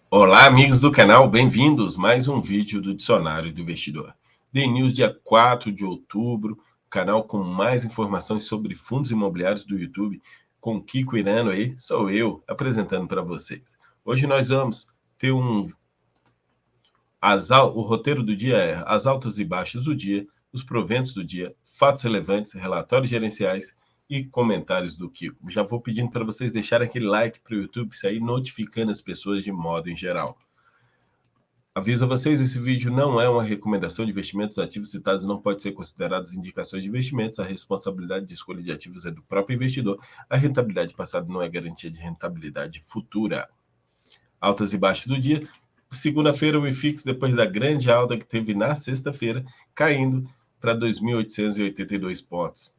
Olá, amigos do canal, bem-vindos a mais um vídeo do Dicionário do Investidor. Day News, dia 4 de outubro, canal com mais informações sobre fundos imobiliários do YouTube, com Kiko Irano aí, sou eu, apresentando para vocês. Hoje nós vamos ter o roteiro do dia é as altas e baixas do dia, os proventos do dia, fatos relevantes, relatórios gerenciais e comentários do Kiko. Já vou pedindo para vocês deixarem aquele like para o YouTube sair notificando as pessoas de modo em geral. Aviso a vocês, esse vídeo não é uma recomendação de investimentos. Ativos citados não podem ser considerados indicações de investimentos. A responsabilidade de escolha de ativos é do próprio investidor. A rentabilidade passada não é garantia de rentabilidade futura. Altas e baixas do dia. Segunda-feira, o IFIX, depois da grande alta que teve na sexta-feira, caindo para 2.882 pontos.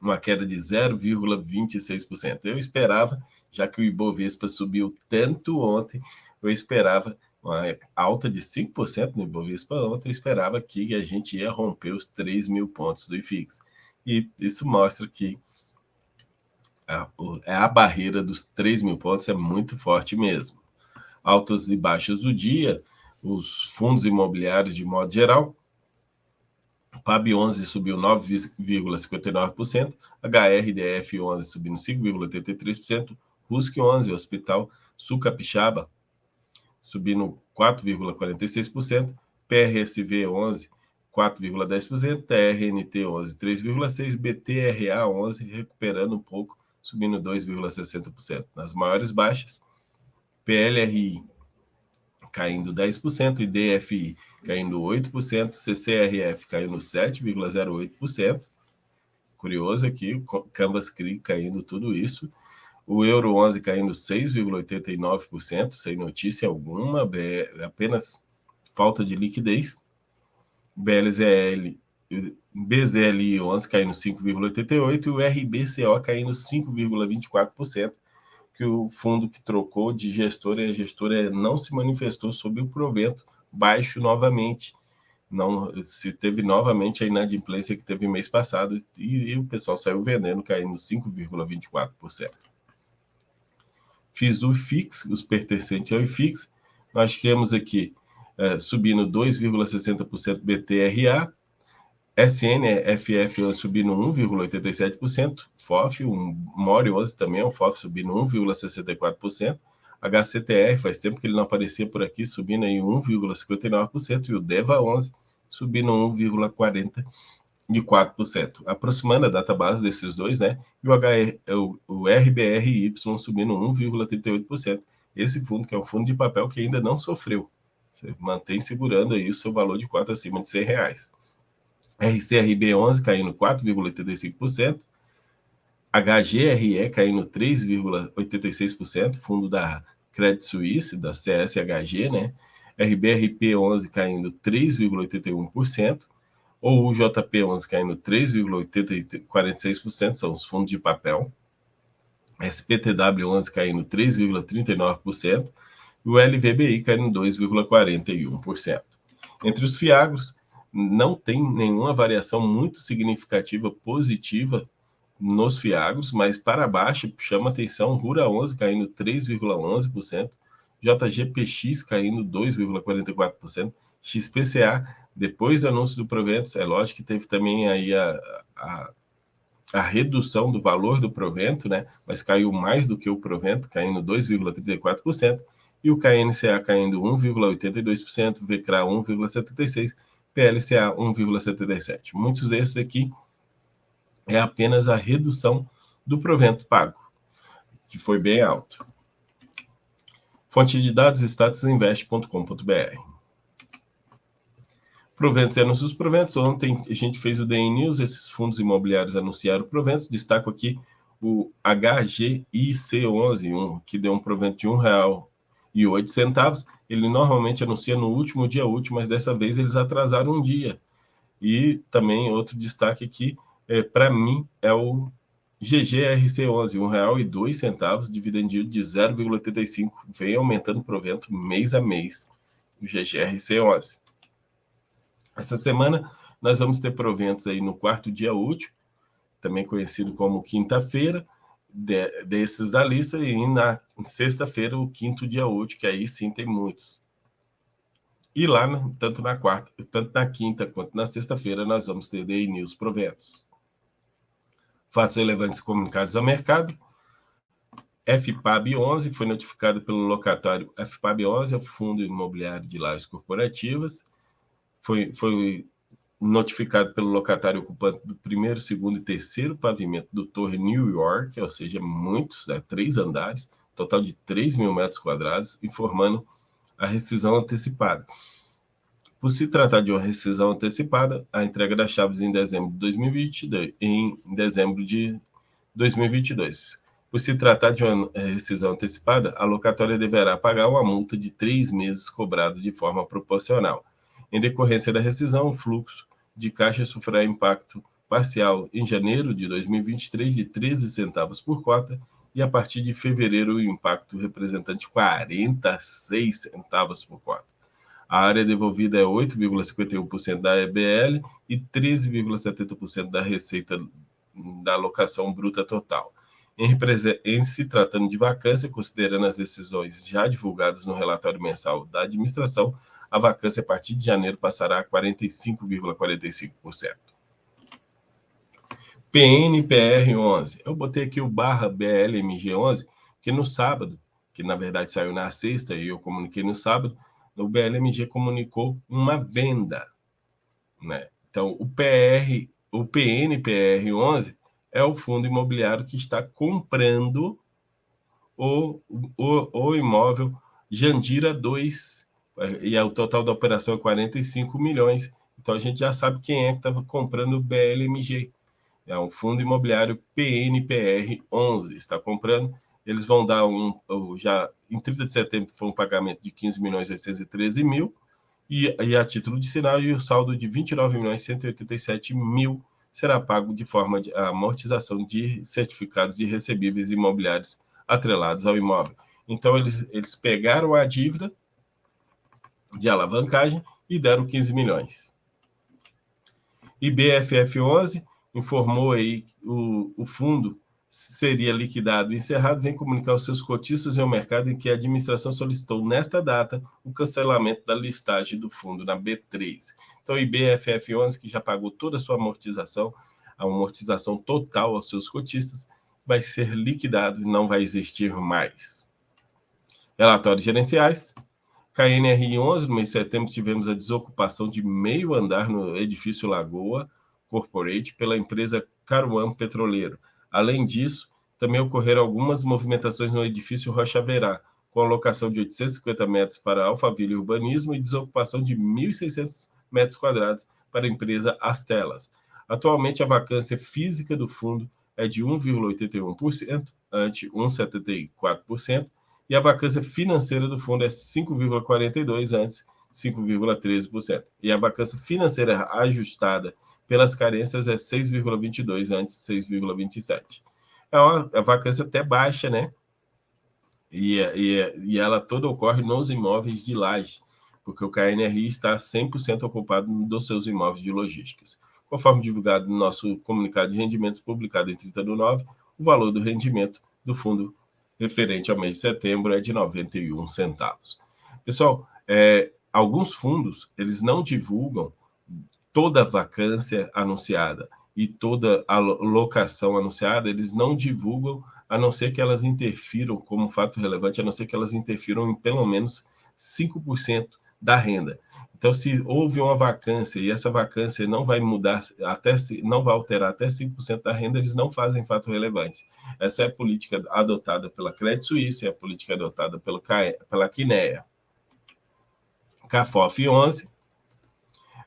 Uma queda de 0,26%. Eu esperava, já que o Ibovespa subiu tanto ontem, eu esperava uma alta de 5% no Ibovespa ontem, eu esperava que a gente ia romper os 3.000 pontos do IFIX. E isso mostra que a barreira dos 3.000 pontos é muito forte mesmo. Altas e baixas do dia, os fundos imobiliários de modo geral, PAB 11 subiu 9,59%, HRDF 11 subindo 5,83%, RUSC 11, Hospital Sul Capixaba, subindo 4,46%, PRSV 11, 4,10%, TRNT 11, 3,6%, BTRA 11, recuperando um pouco, subindo 2,60%. Nas maiores baixas, PLRI caindo 10%, e DFI caindo 8%, CCRF caindo 7,08%. Curioso aqui, o Canvas CRI caindo tudo isso. O Euro 11 caindo 6,89%, sem notícia alguma, apenas falta de liquidez. BZLI 11 caindo 5,88% e o RBCO caindo 5,24%. Que o fundo que trocou de gestora e a gestora não se manifestou sobre o provento baixo novamente. Não se teve novamente a inadimplência que teve mês passado e o pessoal saiu vendendo, caindo 5,24%. Fiz do IFIX, os pertencentes ao IFIX, nós temos aqui subindo 2,60% BTRA, SNFF subindo 1,87%, FOF, MORI 11 também é um FOF subindo 1,64%, HCTR, faz tempo que ele não aparecia por aqui, subindo aí 1,59%, e o DEVA 11 subindo 1,44%, aproximando a data base desses dois, né? E o RBRY subindo 1,38%. Esse fundo, que é um fundo de papel que ainda não sofreu, você mantém segurando aí o seu valor de cota acima de R$100. RCRB 11 caindo 4,85%, HGRE caindo 3,86%, fundo da Credit Suisse, da CSHG, né? RBRP 11 caindo 3,81%, ou o JP 11 caindo 3,46%, são os fundos de papel. SPTW 11 caindo 3,39%, e o LVBI caindo 2,41%. Entre os fiagros, não tem nenhuma variação muito significativa positiva nos fiagros, mas para baixo chama atenção Rura 11 caindo 3,11%, JGPX caindo 2,44%, XPCA, depois do anúncio do provento, é lógico que teve também aí a redução do valor do provento, né? Mas caiu mais do que o provento, caindo 2,34%, e o KNCA caindo 1,82%, VCRA 1,76%, PLCA 1,77%. Muitos desses aqui é apenas a redução do provento pago, que foi bem alto. Fonte de dados, statusinvest.com.br. Proventos e anúncios dos proventos. Ontem a gente fez o DN News, esses fundos imobiliários anunciaram proventos. Destaco aqui o HGIC11, que deu um provento de R$1,08. Ele normalmente anuncia no último dia útil, mas dessa vez eles atrasaram um dia. E também outro destaque aqui, para mim, é o GGRC11, R$1,02, dividend yield de 0,85. Vem aumentando o provento mês a mês, o GGRC11. Essa semana nós vamos ter proventos aí no quarto dia útil, também conhecido como quinta-feira, desses da lista, e na sexta-feira o quinto dia útil, que aí sim tem muitos. E lá, tanto na quinta quanto na sexta-feira, nós vamos ter Day News Proventos. Fatos relevantes comunicados ao mercado. FPAB 11 foi notificado pelo locatário. FPAB 11 é o Fundo Imobiliário de Lajes Corporativas. Foi notificado pelo locatário ocupante do primeiro, segundo e terceiro pavimento do Torre New York, ou seja, muitos, 3 andares, total de 3 mil metros quadrados, informando a rescisão antecipada. Por se tratar de uma rescisão antecipada, a entrega das chaves em dezembro de 2022. Por se tratar de uma rescisão antecipada, a locatória deverá pagar uma multa de 3 meses cobrada de forma proporcional. Em decorrência da rescisão, o fluxo de caixa sofrerá impacto parcial em janeiro de 2023 de 13 centavos por cota e a partir de fevereiro o impacto representante 46 centavos por cota. A área devolvida é 8,51% da EBL e 13,70% da receita da alocação bruta total. Em se tratando de vacância, considerando as decisões já divulgadas no relatório mensal da administração, a vacância a partir de janeiro passará a 45,45%. PNPR 11. Eu botei aqui o /BLMG 11, que no sábado, que na verdade saiu na sexta e eu comuniquei no sábado, o BLMG comunicou uma venda, né? Então, o PNPR 11 é o fundo imobiliário que está comprando o imóvel Jandira 2, e o total da operação é 45 milhões. Então, a gente já sabe quem é que estava comprando o BLMG. É um fundo imobiliário PNPR 11, está comprando. Eles vão dar já em 30 de setembro foi um pagamento de 15.813.000 e a título de sinal, e o saldo de 29.187.000 será pago de forma de amortização de certificados de recebíveis imobiliários atrelados ao imóvel. Então, eles pegaram a dívida de alavancagem e deram 15 milhões. E BFF 11 informou aí que o fundo seria liquidado e encerrado, vem comunicar aos seus cotistas e ao mercado em que a administração solicitou nesta data o cancelamento da listagem do fundo na B3. Então, o IBFF 11, que já pagou toda a sua amortização, a amortização total aos seus cotistas, vai ser liquidado e não vai existir mais. Relatórios gerenciais. KNRI 11, no mês de setembro, tivemos a desocupação de meio andar no edifício Lagoa Corporate pela empresa Caruam Petroleiro. Além disso, também ocorreram algumas movimentações no edifício Rocha Verá, com alocação de 850 metros para Alphaville Urbanismo e desocupação de 1.600 metros quadrados para a empresa Astelas. Atualmente, a vacância física do fundo é de 1,81%, ante 1,74%, e a vacância financeira do fundo é 5,42%, antes 5,13%. E a vacância financeira ajustada pelas carências é 6,22%, antes 6,27%. É uma vacância até baixa, né? E ela toda ocorre nos imóveis de laje, porque o KNRI está 100% ocupado dos seus imóveis de logísticas. Conforme divulgado no nosso comunicado de rendimentos publicado em 30/9, o valor do rendimento do fundo referente ao mês de setembro é de 91 centavos. Pessoal, alguns fundos, eles não divulgam toda a vacância anunciada e toda a locação anunciada, eles não divulgam, a não ser que elas interfiram, como fato relevante, a não ser que elas interfiram em pelo menos 5% da renda. Então, se houve uma vacância e essa vacância não vai mudar, não vai alterar até 5% da renda, eles não fazem fato relevante. Essa é a política adotada pela Credit Suisse, é a política adotada pela Kinea. CAFOF 11.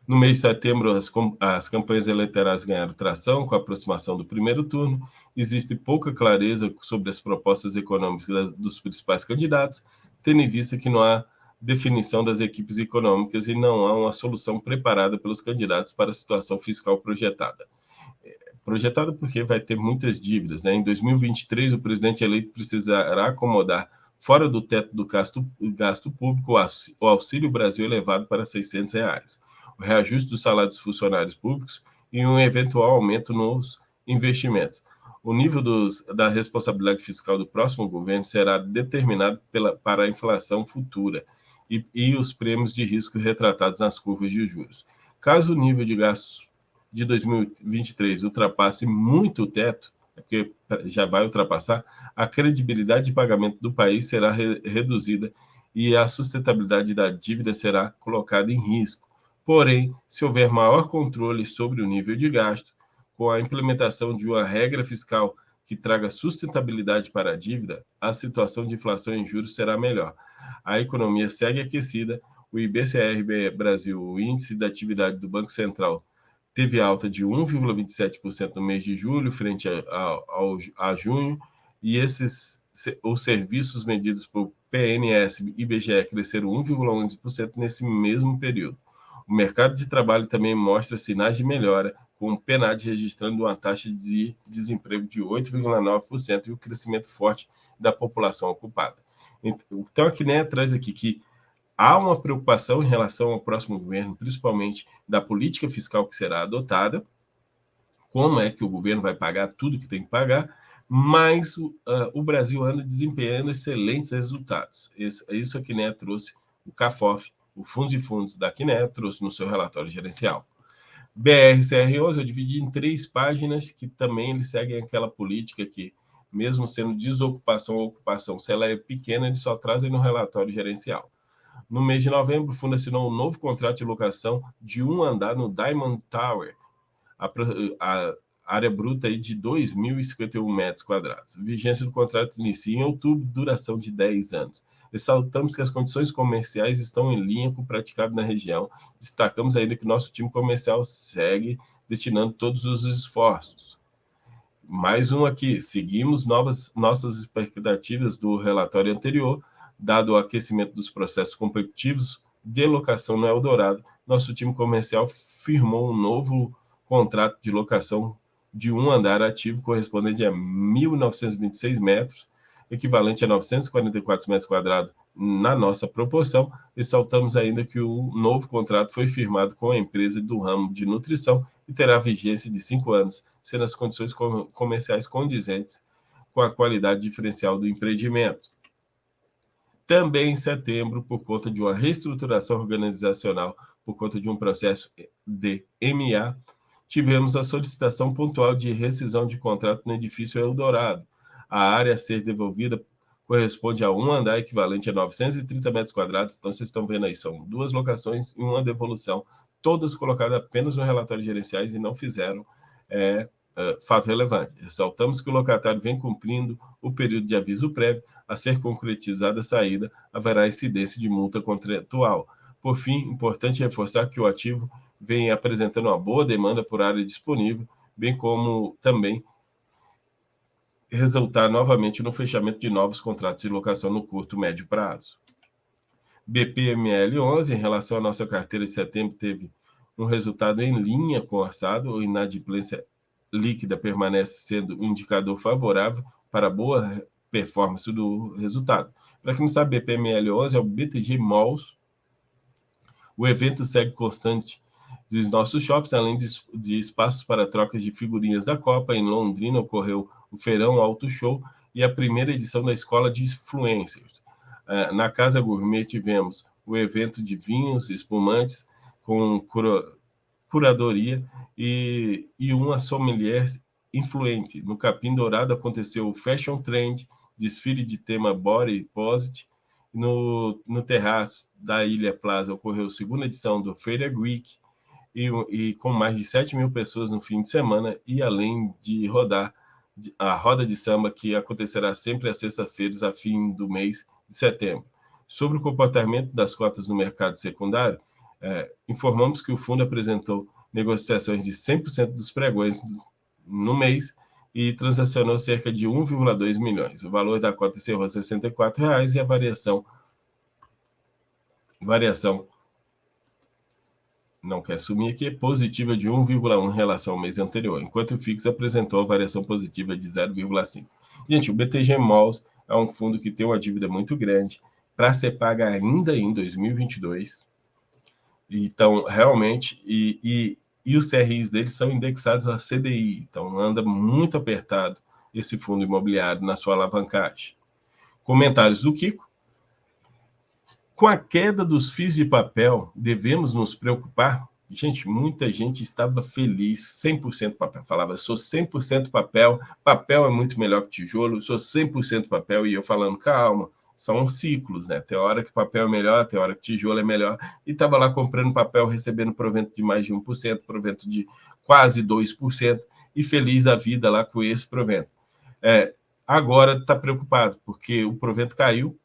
No mês de setembro, as campanhas eleitorais ganharam tração com a aproximação do primeiro turno. Existe pouca clareza sobre as propostas econômicas dos principais candidatos, tendo em vista que não há definição das equipes econômicas e não há uma solução preparada pelos candidatos para a situação fiscal projetada. Projetada porque vai ter muitas dívidas, né? Em 2023, o presidente eleito precisará acomodar fora do teto do gasto público o Auxílio Brasil elevado para R$ 600, o reajuste do salário dos funcionários públicos e um eventual aumento nos investimentos. O nível da responsabilidade fiscal do próximo governo será determinado para a inflação futura e os prêmios de risco retratados nas curvas de juros. Caso o nível de gastos de 2023 ultrapasse muito o teto, porque já vai ultrapassar, a credibilidade de pagamento do país será reduzida e a sustentabilidade da dívida será colocada em risco. Porém, se houver maior controle sobre o nível de gasto, com a implementação de uma regra fiscal que traga sustentabilidade para a dívida, a situação de inflação em juros será melhor. A economia segue aquecida, o IBCR Brasil, o índice da atividade do Banco Central, teve alta de 1,27% no mês de julho, frente a junho, e os serviços medidos por PNS e IBGE cresceram 1,11% nesse mesmo período. O mercado de trabalho também mostra sinais de melhora, com o PNAD registrando uma taxa de desemprego de 8,9% e o crescimento forte da população ocupada. Então, a CNEA traz aqui que há uma preocupação em relação ao próximo governo, principalmente da política fiscal que será adotada, como é que o governo vai pagar tudo que tem que pagar, mas o Brasil anda desempenhando excelentes resultados. Isso a CNEA trouxe, o CAFOF, o Fundo de Fundos da CNEA, trouxe no seu relatório gerencial. BRCR11 eu dividi em 3 páginas, que também eles seguem aquela política que, mesmo sendo desocupação ou ocupação, se ela é pequena, eles só trazem no relatório gerencial. No mês de novembro, o fundo assinou um novo contrato de locação de um andar no Diamond Tower, a área bruta aí de 2.051 metros quadrados. A vigência do contrato inicia em outubro, duração de 10 anos. Ressaltamos que as condições comerciais estão em linha com o praticado na região. Destacamos ainda que o nosso time comercial segue destinando todos os esforços. Mais um aqui. Seguimos nossas expectativas do relatório anterior, dado o aquecimento dos processos competitivos de locação no Eldorado. Nosso time comercial firmou um novo contrato de locação de um andar ativo correspondente a 1.926 metros, equivalente a 944 metros quadrados na nossa proporção. Ressaltamos ainda que o novo contrato foi firmado com a empresa do ramo de nutrição e terá vigência de 5 anos, sendo as condições comerciais condizentes com a qualidade diferencial do empreendimento. Também em setembro, por conta de uma reestruturação organizacional, por conta de um processo de MA, tivemos a solicitação pontual de rescisão de contrato no edifício Eldorado. A área a ser devolvida corresponde a um andar equivalente a 930 metros quadrados. Então, vocês estão vendo aí, são 2 locações e uma devolução, todas colocadas apenas no relatório gerenciais e não fizeram fato relevante. Ressaltamos que o locatário vem cumprindo o período de aviso prévio. A ser concretizada a saída, haverá incidência de multa contratual. Por fim, importante reforçar que o ativo vem apresentando uma boa demanda por área disponível, bem como também resultar novamente no fechamento de novos contratos de locação no curto e médio prazo. BPML11, em relação à nossa carteira de setembro, teve um resultado em linha com o orçado. A inadimplência líquida permanece sendo um indicador favorável para boa performance do resultado. Para quem não sabe, BPML11 é o BTG Malls. O evento segue constante dos nossos shops, além de espaços para trocas de figurinhas da Copa. Em Londrina ocorreu o Feirão Auto Show e a primeira edição da Escola de Influencers. Na Casa Gourmet tivemos o evento de vinhos, espumantes, com curadoria e uma sommelier influente. No Capim Dourado aconteceu o Fashion Trend, desfile de tema Body Positive. No terraço da Ilha Plaza ocorreu a segunda edição do Feira Week, e com mais de 7.000 pessoas no fim de semana, e além de rodar a roda de samba, que acontecerá sempre às sextas-feiras, a fim do mês de setembro. Sobre o comportamento das cotas no mercado secundário, informamos que o fundo apresentou negociações de 100% dos pregões no mês e transacionou cerca de 1,2 milhões. O valor da cota encerrou a R$ 64,00 e a variação não quer sumir aqui, é positiva de 1,1 em relação ao mês anterior, enquanto o FIX apresentou a variação positiva de 0,5. Gente, o BTG Malls é um fundo que tem uma dívida muito grande para ser paga ainda em 2022. Então, realmente, e os CRIs deles são indexados a CDI, então anda muito apertado esse fundo imobiliário na sua alavancagem. Comentários do Kiko. Com a queda dos FIIs de papel, devemos nos preocupar? Gente, muita gente estava feliz, 100% papel. Falava, sou 100% papel, papel é muito melhor que tijolo, sou 100% papel. E eu falando, calma, são ciclos, né? Tem hora que papel é melhor, tem hora que tijolo é melhor. E estava lá comprando papel, recebendo provento de mais de 1%, provento de quase 2%, e feliz da vida lá com esse provento. Agora está preocupado, porque o provento caiu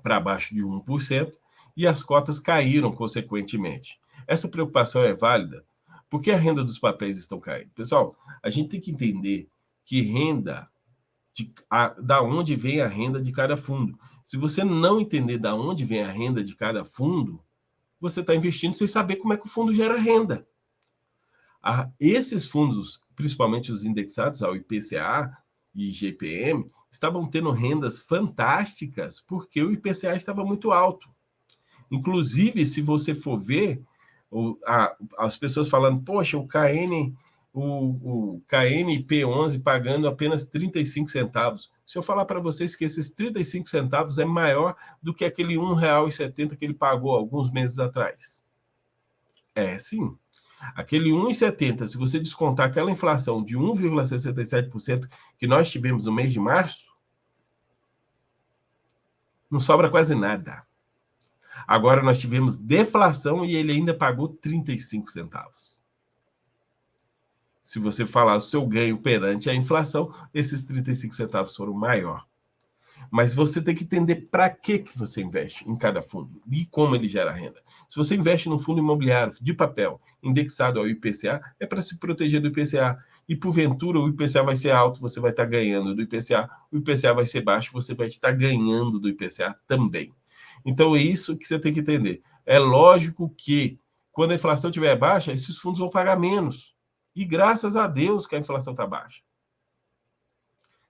para baixo de 1% e as cotas caíram consequentemente. Essa preocupação é válida porque a renda dos papéis estão caindo. Pessoal, a gente tem que entender que renda, da onde vem a renda de cada fundo. Se você não entender da onde vem a renda de cada fundo, você está investindo sem saber como é que o fundo gera renda. Esses fundos, principalmente os indexados ao IPCA e IGPM, estavam tendo rendas fantásticas porque o IPCA estava muito alto. Inclusive, se você for ver, as pessoas falando, poxa, o KNP11 pagando apenas 35 centavos. Se eu falar para vocês que esses 35 centavos é maior do que aquele R$ 1,70 que ele pagou alguns meses atrás. Sim. Aquele 1,70, se você descontar aquela inflação de 1,67% que nós tivemos no mês de março, não sobra quase nada. Agora nós tivemos deflação e ele ainda pagou 35 centavos. Se você falar o seu ganho perante a inflação, esses 35 centavos foram maior. Mas você tem que entender para que você investe em cada fundo e como ele gera renda. Se você investe num fundo imobiliário de papel indexado ao IPCA, é para se proteger do IPCA. E porventura o IPCA vai ser alto, você vai estar ganhando do IPCA. O IPCA vai ser baixo, você vai estar ganhando do IPCA também. Então é isso que você tem que entender. É lógico que quando a inflação estiver baixa, esses fundos vão pagar menos. E graças a Deus que a inflação está baixa.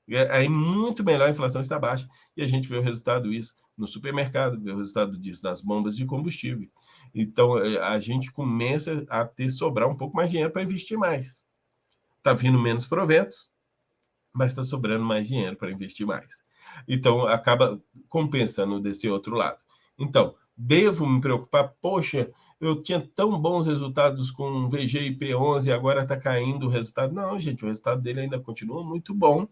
É muito melhor a inflação estar baixa. E a gente vê o resultado disso no supermercado, vê o resultado disso nas bombas de combustível. Então, a gente começa a sobrar um pouco mais de dinheiro para investir mais. Está vindo menos provento, mas está sobrando mais dinheiro para investir mais. Então, acaba compensando desse outro lado. Então, devo me preocupar? Poxa, eu tinha tão bons resultados com VGIP11 e agora está caindo o resultado. Não, gente, o resultado dele ainda continua muito bom,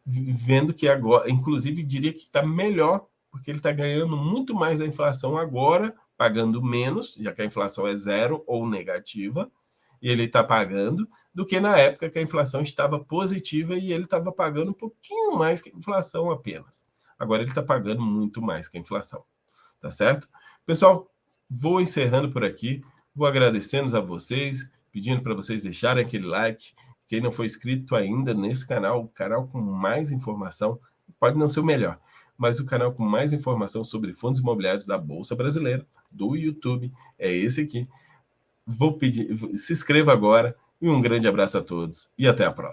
vendo que agora, inclusive, diria que está melhor, porque ele está ganhando muito mais da inflação agora, pagando menos, já que a inflação é zero ou negativa, e ele está pagando, do que na época que a inflação estava positiva e ele estava pagando um pouquinho mais que a inflação apenas. Agora ele está pagando muito mais que a inflação. Tá certo? Pessoal, vou encerrando por aqui, vou agradecendo a vocês, pedindo para vocês deixarem aquele like. Quem não foi inscrito ainda nesse canal, o canal com mais informação, pode não ser o melhor, mas o canal com mais informação sobre fundos imobiliários da Bolsa Brasileira, do YouTube, é esse aqui. Vou pedir, se inscreva agora e um grande abraço a todos e até a próxima.